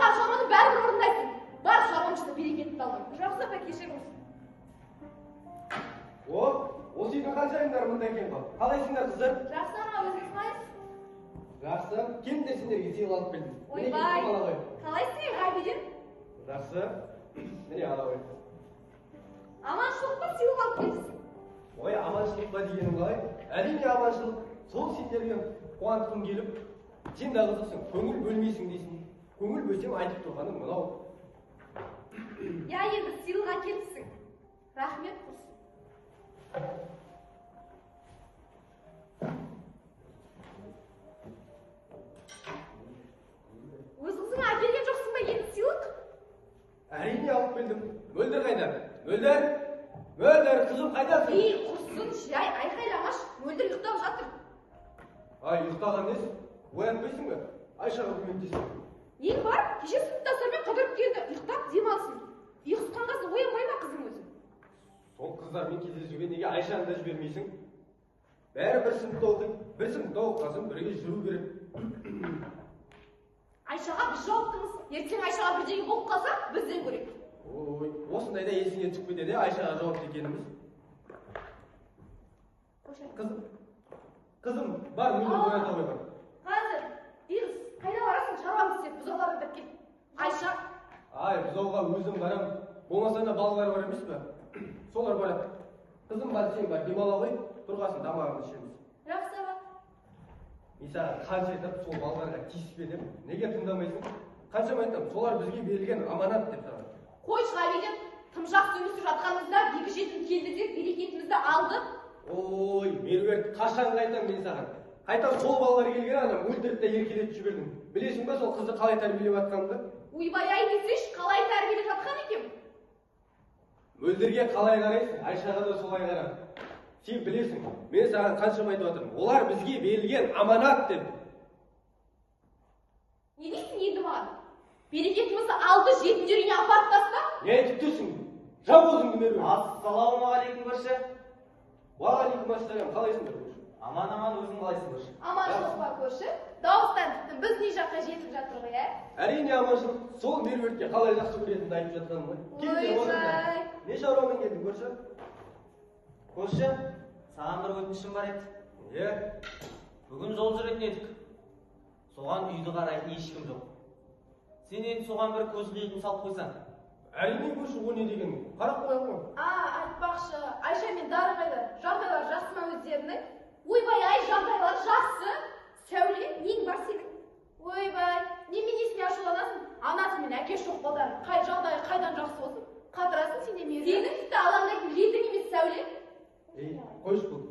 айтқан шаруаны бәрібір орындайсың. Бар шаруамшыны берекетті алған. Жақсы апа кешіріңіз. Осы үйдің қаншайымдар мұнда екен ғой? Қалайсыңдар қыздар? Жақсы аға, өзіңіз қалайсыз? Жақсы. Келіңдер сендерге сыйлық алып келдім. Ойбай, қалайсың Ғабиден? Жақсы. Міне ала ғой. Аманшылық па сыйлық алып келдіңіз? Ой, аманшылық па дегенім қалай? Әрине аманшылық. Сол сендерге қуантқым келіп, сен де қызықсың, көңіл бөлмейсің дейсің. Көңіл бөлсем айтып тұрғаным мынау. Я енді сыйлық әкеліпсің. Рахмет құрсын. Өзіңізің әкелген жоқсың ба енді сыйлық? Әрине алып келдім. Мөлдір қайда? Мөлдір! Мөлдір, қызым қайдасың? Ей, құрсын, жай, айқайламаш. Мөлдір ұйықтап жатыр. Ай, ұйықтаған несі? Оянбайсың ба? Айшаға көмектесің. Ең бар, кеше сыныптастармен қыдырып келді. Ұйықтап демалсын. Ұйқысқан қыз оянбай ма қызың өзі? Сол қыздармен кездесуге неге Айшаны да жібермейсің? Бәрі бір сыныпта оқиды, бір сыныпта оқысын, бірге жүру керек. Айшаға біз жауаптымыз. Ертең Айшаға бірдеңе болып қалса, бізден көрейік. Ой, осындайда есіңе түсіп кетеді, Айшаға жауапты екеніміз. Қызым, бар, мүлде оята қойған. Қазір, Ирс, қайда барасың? Шаруамыз істеп, бұзауларды дөп кел. Айша. Ай, бұзауға өзім барам. Болмасана балалар бар емес пе? Солар барады. Қызым бар, сен бар, демала ғой, тұрғасын тамағымды ішеміз. Жақсы аға. Мен саған қанша айтып, сол балаларға тиіспедім. Неге тыңдамайсың? Қаншама айтам, солар бізге берілген аманат деп саған. Қойшы Ғабиден, тым жақсы өмір сүріп жатқанымызда екі жетім келді деп берекетімізді алды. Ой, Меруерт, қашан қайтам мен саған? Қайтам сол балалар келген ана өлтіріп еркелетіп жібердім. Білесің ба сол қызды қалай тәрбиелеп жатқанымды? Ойбай ай десейші, қалай тәрбиелеп жатқан екен? Мөлдірге қалай қарайсың? Айшаға да солай қара. Сен білесің, мен саған қаншама айтып жатырмын. Олар бізге берілген аманат деп. Не дейсің енді маған? Берекетімізді алды, жетімдер үйіне апарып таста? Не айтып тұрсың? Жау өзіңді Меруерт. Ассалаумағалейкум көрші. Уағалейкум ассалам, қалайсыңдар көрші? Аман, өзің қалайсың көрші? Аманшылық па көрші? Дауыстан тіпті біз не жаққа жетіп жатыр ғой, ә? Әрине аманшылық. Сол Меруертке қалай жақсы көретінді айтып жатқаным ғой. Ойбай. Не шаруамен келдің көрші? Көрші, саған бір өтінішім бар еді. Бүгін жол жүретін едік. Соған үйді қарайтын ешкім жоқ. Сен енді соған бір көз қиығын салып қойсаң. Әрине көрші, о не деген? Қарап қоямын ғой. Айтпақшы, Айша мен Дара қайда? Жағдайлар жақсы ма өздерінің? Ойбай, ай, жағдайлар жақсы. Сәуле, нең бар сенің? Ойбай, немен есіне ашуланасың? Анасы мен әке жоқ балдарын. Жағдайы қайдан жақсы болсын? Қатырасың сен де Меруерт. Сенің тіпті алаңдайтын ретің емес Сәуле. Ей, қойшы бұл.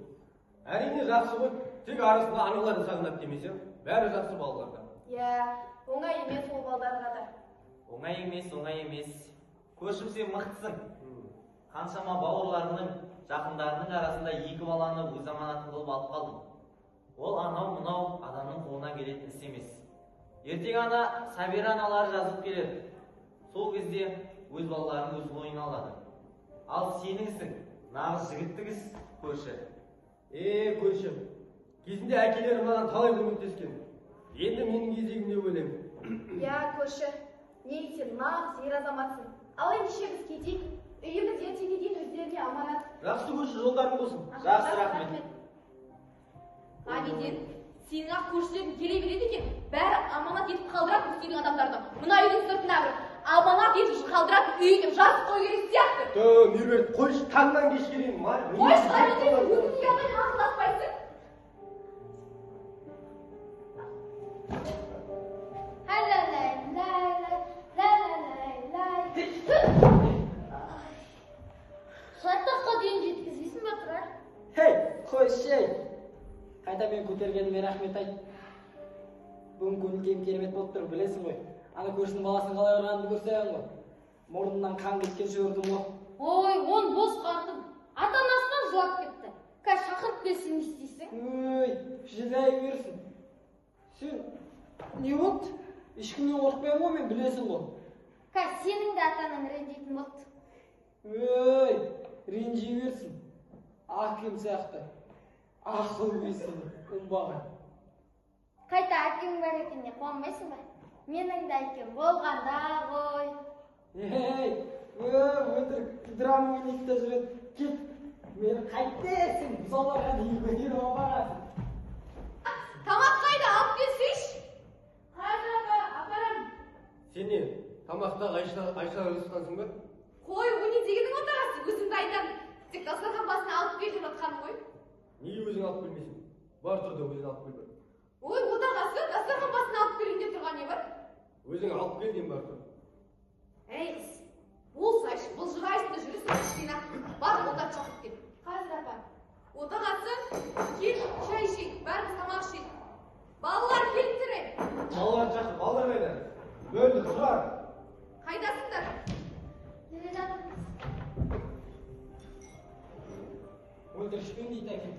Әрине жақсы ғой. Тек арасында аналарын сағынады демесе, бәрі жақсы балаларда. Оңай емес ол балдарға да. Оңай емес. Көршім, сен мықтысың. Қаншама бауырларының, жақындарының арасында екі баланы өз аманатын қылып алып қалдым. Ол анау-мынау адамның қолынан келетін іс емес. Ертең ана Сабира аналары жазып келеді. Сол кезде өз балаларын өз ойына алады. Ал сеніңсің, нағыз жігіттік іс, көрші. Көрші, кезінде әкелері маған талай көмектескен. Енді менің кезегім деп ойлаймын. Көрші, неге сен нағыз ер азаматсың. Ал ендеше біз кетейік. Үйіміз ертеңге дейін өздеріне аманат. Жақсы көрші, жолдарың болсын. Жақсы, рахмет. Ғабиден, сенің ақ көршілерің келе береді екен. Бәрі аманат етіп қалдырады сенің адамдарды. Мына үйдің сыртына бір аманат етіп қалдырады үйіне жазып қой керек сияқты. Меруерт, қойшы, таңнан кешке дейін. Қойшы, Ғабиден, өзің ұялай ақылдаспайсың. Саттаққа дейін жеткізбейсің ба тұрар? Қойшы, қайта мен көтергеніме рахмет айт. Бүгін көңіл-күйім керемет болып тұр, білесің ғой. Ана көршінің баласын қалай ұрғанымды көрсең ғой. Мұрнынан қан кеткенше ұрдым ғой. Ой, он бос қартым. Ата-анасынан жылап кетті. Қазір шақырып келсең не істейсің? Жылай берсін. Сен не болды? Ешкімнен қорықпаймын ғой, мен білесің ғой. Сенің де ата-анаң ренжитін болды. Ренжи берсін. Аким сияқты. Ақыл бесін, ұмбаған. Қайта әкең бар екенде қуанбайсың ба? Менің де әкем болғанда ғой. Ей, өтірік драма ойнайды да жүреді. Кет, мені қайтесің, бұзауларға дейін көтеріп алғансың. Тамақ қайда, алып келсейші. Қазір апарам. Сен не, тамақта Айша ұрысқансың ба? Қой, о не дегенің отырасы, өзіңді айтам. Тек дастархан басына алып кел деп жатқаным ғой. Неге өзің алып келмейсің? Бар тұрды өзің алып кел бір. Ой, отағасы дастархан басына алып келейін деп тұрған не бар? Өзің алып кел дейін бар тұр. Ей, болсайшы, бұл жырайсында жүрісің сен бар отақ шақырып кел. Қазір апа. Отағасы, кел, шай ішейік, бәріміз тамақ ішейік. Балалар келіңдер. Балалар шақыр, балалар қайда? Бөлді, тұрар. Қайдасыңдар? Келе жатырмыз. Өлтірішпен дейді әкем.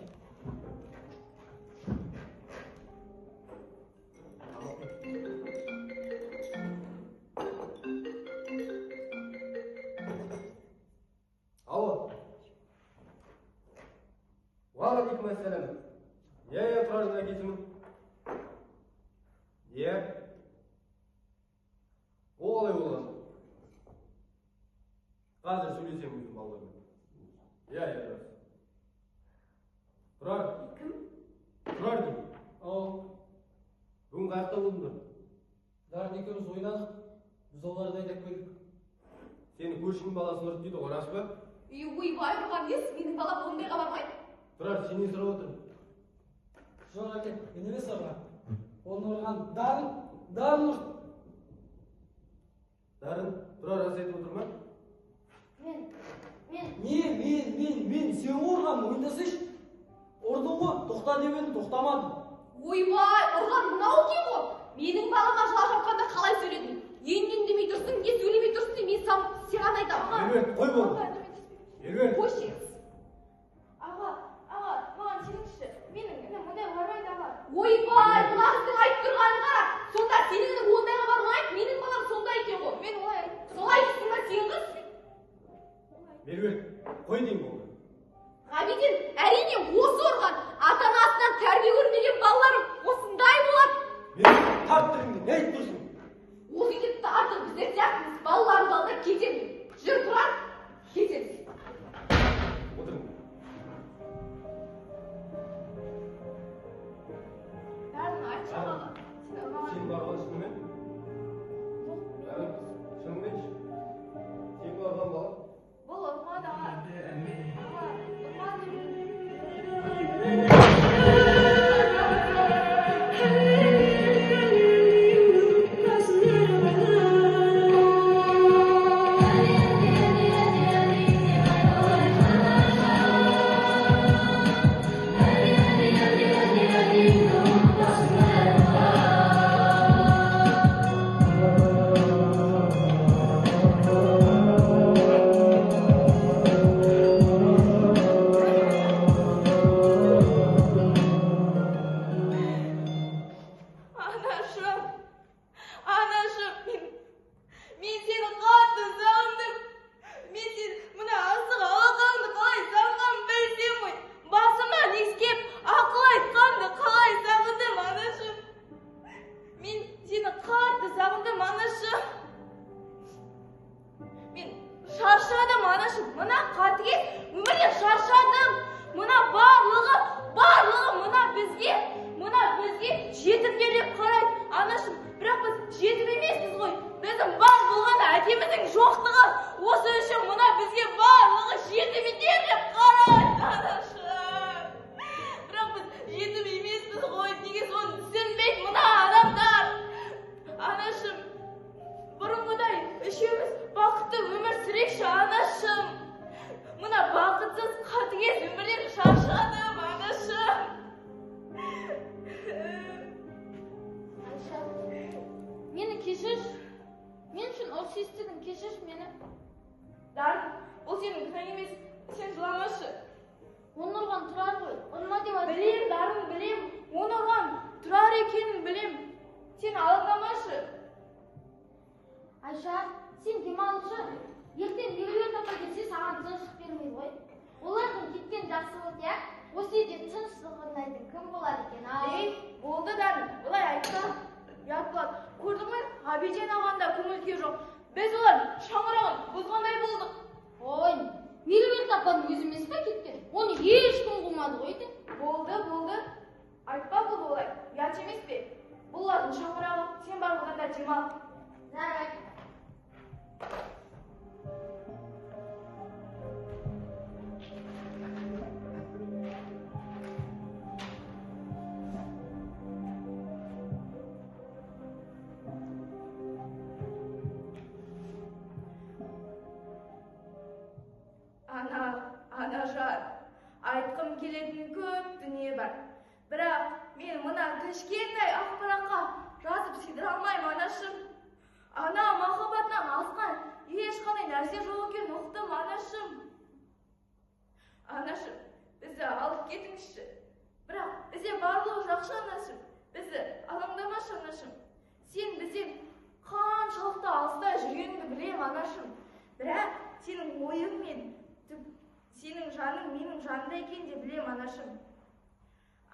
Алло. Уағалейкум ассалам. Тұрардың әкесімін. Ол қалай болған? Қазір сөйлесем өзім балалармен. Рас. Тұрар. Кім? Тұрар деймін. Бүгін қаяқта болдыңдар? Дарын екеуміз ойнадық, бұзауларды айдап келдік. Сені көршінің баласын ұрды дейді, рас па? Ойбай, ұрған ес, менің балам ондайға бармайды. Тұрар, сенен сұрап отырмын. Жоқ әкем, мен емес ұрған. Оны ұрған Дарын ұрды. Дарын, Тұрар рас айтып отыр ма? Мен, сен ұрған, ойындасайшы. Ұрдың ғой, тоқта деп едім, тоқтамадым. Ойбай, ұрған мынау кем ғой. Менің балама жылап жатқанда қалай сөйледің? Ен демей тұрсың, не сөйлемей тұрсың деп мен саған айтамын. Ербет, қой бол. Ербет. Қойшы ес. Аға, маған сеніңізші. Менің інім ондай бармайды аға. Ойбай, мына қыздың айтып тұрғанын қара. Сонда сенің інім ондайға бармайды, менің балам сондай екен ғой. Мен олай айтып. Солай дейсің ба сен қыз? Ербет, қой деймін ол. Ғабиден, әрине осы ұрған. Ата-анасынан тәрбие көрмеген балаларым осындай болады. Мен тарт түріңді, не айтып тұрсың? Ол үйде артық біздер сияқтымыз. Балаларымды алда кетемін. Жүр Тұрар, кетеміз. Отырың. Бәрін айтшы аға. Сен барған шынымен? Шынымен? Сен барған бала? Бұл ұрмады аға. Аға, ұрмады. Болды Дарын, олай айтса, ұят болады. Көрдің бе? Ғабиден ағанда көңіл жоқ. Біз олар шаңырағын бұзғандай болдық. Ой, Меруерт апаның өзі емес пе кеткен? Оны ешкім қумады ғой де. Болды. Айтпа бұл олай. Ұят емес пе? Бұл олардың шаңырағы. Сен бар бұланда демал. Жарайды. Ана жар, айтқым келетін көп дүние бар. Бірақ мен мына кішкентай ақпараққа жазып сыйдыра алмаймын, анашым. Ана махаббатынан асқан ешқандай нәрсе жоқ екенін ұқтым, анашым. Анашым, бізді алып кетіңізші. Бірақ бізде барлығы жақсы, анашым. Бізді алаңдамашы, анашым. Сен бізден қаншалықты алыста жүргеніңді білем, анашым. Бірақ сенің ойың мен сенің жаның менің жанымда екен де білем, анашым.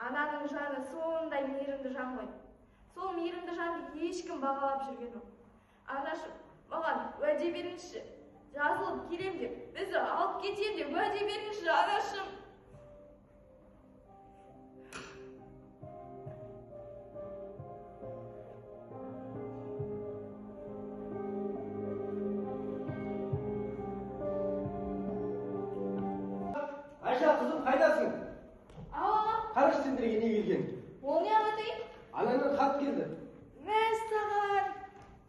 Ананың жаны сондай мейірімді жан ғой. Сол мейірімді жанды ешкім бағалап жүрген жоқ. Анашым, маған уәде беріңізші. Жазылып келем деп, бізді алып кетем деп уәде беріңізші, анашым. Айша, қызым, қайдасың? Ала, Қараш сендерге не келген? ол не ағатай? Анаңнан хат келді. Мәстаған.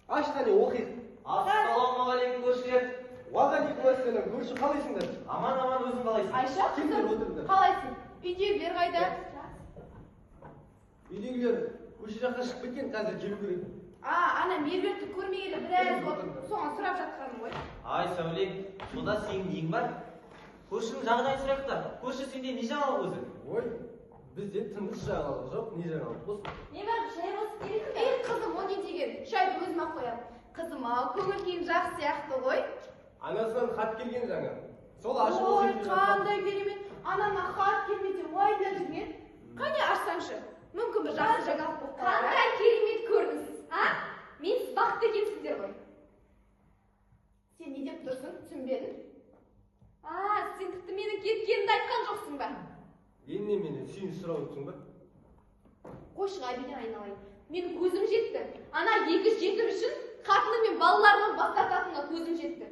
Аш қане, оқиық. Ассалаумағалейкум көршілер. Уағалейкумассалам, көрші қалайсыңдар? Аман өзің қалайсың? Айша, Кімдер қызым, отырды? қалайсың? Үйдегілер қайда? Үйдегілер көше жаққа шығып кеткен, қазір келу керек. Ана Меруертті көрмегелі біраз болды. Соған сұрап жатқаным ғой. Ай сәуле, сода сенің нең бар? Көршінің жағдайын сұрайықта. Көрші сенде не жаңалық өзі? Ой, бізде тыныш жаңалық жоқ, не жаңалық болсын. Не бар, шай болсын керек пе? Қызым, о не деген? Шайды өзім-ақ қоямын. Қызым, көңіл күйің жақсы сияқты ғой. Анасынан хат келген жаңа. Сол ашып Ой, оқиын деп жатқан. қандай керемет. Анама хат келмесе уайымдап жүрген. Қане ашсаңшы. Мүмкін бір жақсы жаңалық болып қалар. Қандай керемет көрдіңіз, а? Мен бақытты екенсіздер ғой. Сен не деп тұрсың? Түсінбедім. Сен тіпті менің кеткенімді айтқан жоқсың ба? Енді мені сүйін сұрап отырсың ба? Қойшы Ғабиден айналайын. Менің көзім жетті. Ана екі жетім үшін қатыны мен балаларынан бас тартатынына көзім жетті.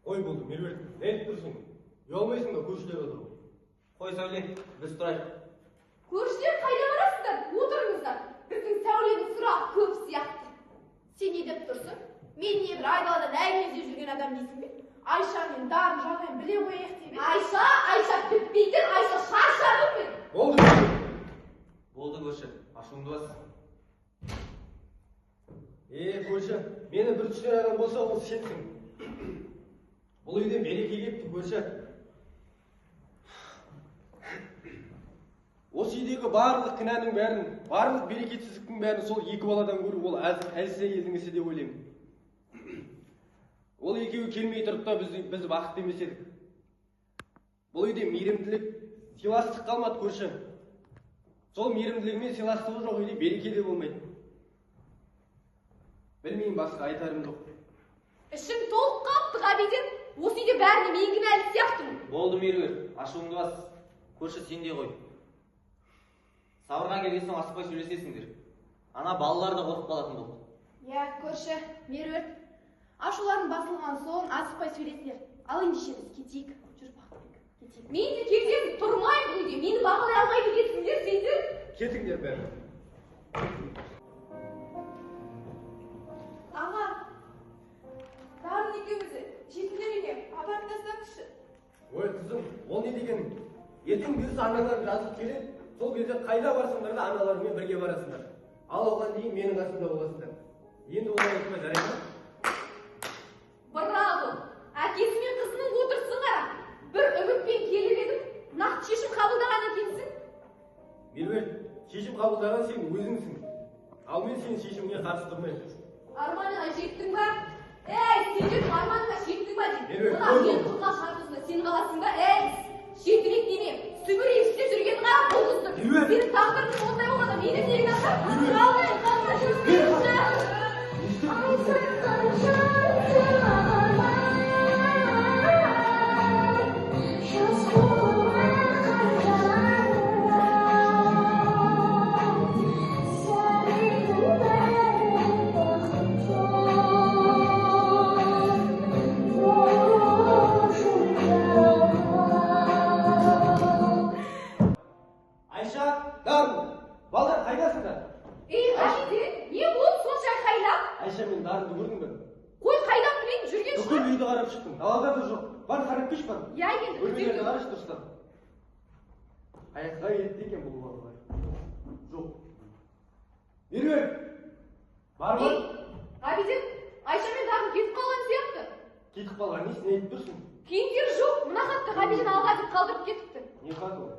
Ой болды, Меруерт, не айтып тұрсың? Ұялмайсың ба көршілер отыр? Қой сәуле, біз тұрайық. Көршілер қайда барасыздар? Отырыңыздар. Біздің сәулені сұрақ көп сияқты. Сен не деп тұрсың? Мен не бір айдаладан әңгіме жүрген адам дейсің бе? Айша мен дарын жағдайын біле қояйық деп еді. Айша бітпейтін, Айша шаршадым мен. Болды, Меруерт. Болды көрші, ашуыңды бас. Көрші, мені бір түсінер адам болса ол сенсің. Бұл үйден береке кепті, көрші. Осы үйдегі барлық кінәнің бәрін, барлық берекетсіздіктің бәрін сол екі баладан көру, ол әлсіз әйелдің ісі деп ойлаймын. Ол екеуі келмей тұрып та біз бақытты емес едік. Бұл үйде мейірімділік, сыйластық қалмады, көрші. Сол мейірімділігі мен сыйластығы жоқ үйде береке де болмайды. Білмеймін, басқа айтарым жоқ. Ішім толып қалыпты Ғабиден. Осы үйде бәріне мен кінәлі сияқтымын. Болды Меруерт, ашуыңды бас. Көрші сенде ғой. Сабырға келген соң асықпай сөйлесесіңдер. Ана балалар да қорқып қалатын болды. Көрші, Меруерт. Ашуларын басылған соң асықпай сөйлесіңдер. Ал ендеше біз кетейік. Жүр Бақытбек, кетейік. Мен де кетсем тұрмаймын бұл үйде. Мені бағалай алмайды екенсіңдер сендер. Кетіңдер бәрі. Аға, дарын екеумізді жетімдер үйіне апарып тастаңызшы. Ой қызым, ол не дегенің? Ертең бұйырса аналар жазып келеді, сол кезде қайда барсыңдар да аналарыңмен бірге барасыңдар. Ал оған дейін менің қасымда боласыңдар. Енді олай айтпай жарайды ма? Браво! Әкесі мен қызының отырысын қара. Бір үмітпен келіп едім, нақты шешім қабылдаған екенсің. Меруерт, шешім қабылдаған сен өзіңсің. Ал мен сенің шешіміңе қарсы тұрмаймын. Арманыңа жеттің ба? Сендер арманыңа жеттің ба деймін. Меруерт, Мына мен қылған шарпысында сен қаласың ба? Жетімек деме. Сүгір емістеп жүрген ғара болмысың. Меруерт! Сенің тағдырың ондай болғанда менің неңді атап? Меруерт! Қалмай, жүрсеңші. бардым. Балдар қайдасыңдар? Ей, Ғабиден, не болды сонша айқайлап? Айша, мен дарынды көрдің бе? Қой, қайдан білейін, жүрген Бүкіл шығар. үйді қарап шықтым. Далада да жоқ. Бар, қарап кеш бар. Я енді Бөлмелерді күтемін. қарашы дұрыстап. Аяққа кетті екен бұл балалар. Жоқ. Меруерт! Бар ма? Ей, Ғабиден, Айша мен Дарын кетіп қалған сияқты. Кетіп қалған, несін айтып тұрсың? Киімдері жоқ, мына хатты Ғабиден алға деп қалдырып кетіпті. Не хат ол?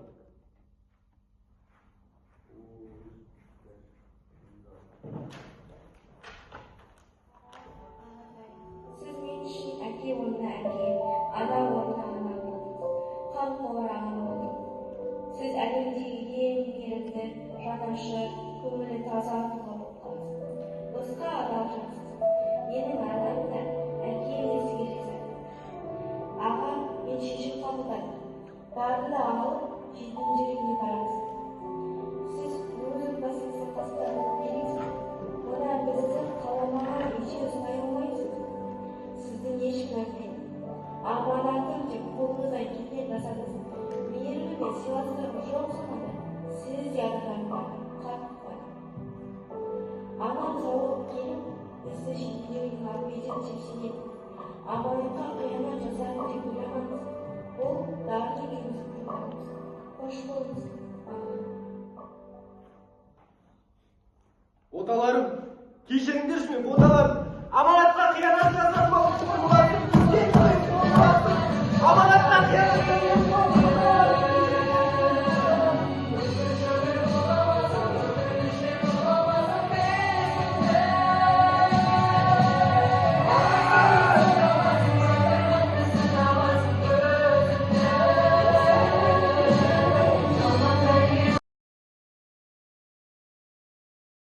Сіз мен үшін әке орнына әке, ана орнына ана болдыңыз. Қан қоңыр ағам болдыңыз. Сіз әлемдегі ең мейірімді, жанашыр, көңілі таза тұлға болып қаласыз. Досқа адал жансыз. Менің анам да әкем де сізге риза. Аға, мен шешім қабылдадым. Барымды алып, жетімдер үйіне барамыз. Сіз өз басыңызды тастап келесіз. Мына бізді қаламаған еш ұзай алмайсыз. Сіздің ешкім өтпейді. Аманатым деп қолыңыздан келген жасадыңыз. Мейірімі мен сыйластығы жоқ санада. Сіз де адамдарға қатты қуанады. Анам сауығып келіп, бізді жетімдер үйінің арбеден жепсінеді. Аманатқа қиянат жасады деп ойламаңыз. Бұл Дарын екеуміздің тыңдауымыз. Қош болыңыз. Боталарым, кешіріңдерші мен боталарым.